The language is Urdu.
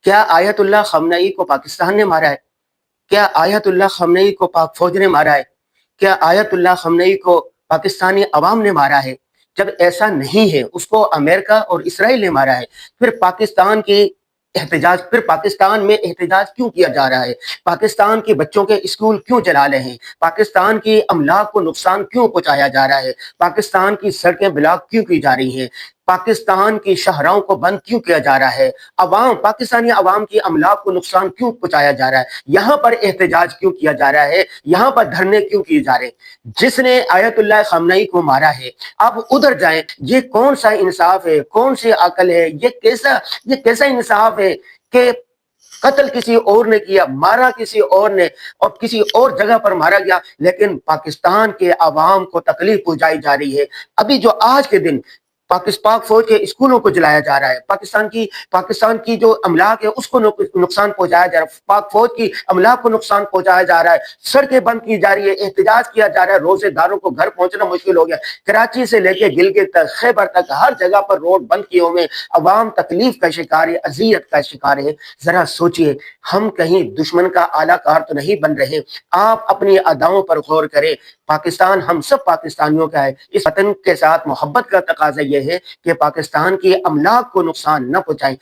کیا آیت اللہ خامنئی کو پاکستان نے مارا ہے؟ کیا آیت اللہ خامنئی کو پاک فوج نے مارا ہے؟ کیا آیت اللہ خامنئی کو پاکستانی عوام نے مارا ہے؟ جب ایسا نہیں ہے، اس کو امریکہ اور اسرائیل نے مارا ہے، پھر پاکستان میں احتجاج کیوں کیا جا رہا ہے؟ پاکستان کے بچوں کے اسکول کیوں چلا رہے ہیں؟ پاکستان کی املاک کو نقصان کیوں پہنچایا جا رہا ہے؟ پاکستان کی سڑکیں بلاک کیوں کی جا رہی ہیں؟ پاکستان کی شاہراہوں کو بند کیوں کیا جا رہا ہے؟ پاکستانی عوام کی املاک کو نقصان کیوں پہنچایا جا رہا ہے؟ یہاں پر احتجاج کیوں کیا جا رہا ہے؟ یہاں پر دھرنے کیوں کیے جا رہے ہیں؟ جس نے آیت اللہ خامنئی کو مارا ہے، آپ ادھر جائیں۔ یہ کون سا انصاف ہے؟ کون سی عقل ہے؟ یہ کیسا انصاف ہے کہ قتل کسی اور نے کیا، مارا کسی اور نے، اور کسی اور جگہ پر مارا گیا، لیکن پاکستان کے عوام کو تکلیف پہنچائی جا رہی ہے۔ ابھی جو آج کے دن پاک فوج کے اسکولوں کو جلایا جا رہا ہے، پاکستان کی جو املاک ہے اس کو نقصان پہنچایا جا رہا ہے، پاک فوج کی املاک کو نقصان پہنچایا جا رہا ہے، سڑکیں بند کی جا رہی ہے، احتجاج کیا جا رہا ہے، روزے داروں کو گھر پہنچنا مشکل ہو گیا۔ کراچی سے لے کے گلگت تک، خیبر تک، ہر جگہ پر روڈ بند کیے ہوئے، عوام تکلیف کا شکار ہے، اذیت کا شکار ہے۔ ذرا سوچئے، ہم کہیں دشمن کا اعلی کار تو نہیں بن رہے؟ آپ اپنی اداؤں پر غور کریں۔ پاکستان ہم سب پاکستانیوں کا ہے۔ اس وطن کے ساتھ محبت کا تقاضا یہ ہے کہ پاکستان کی املاک کو نقصان نہ پہنچائیں۔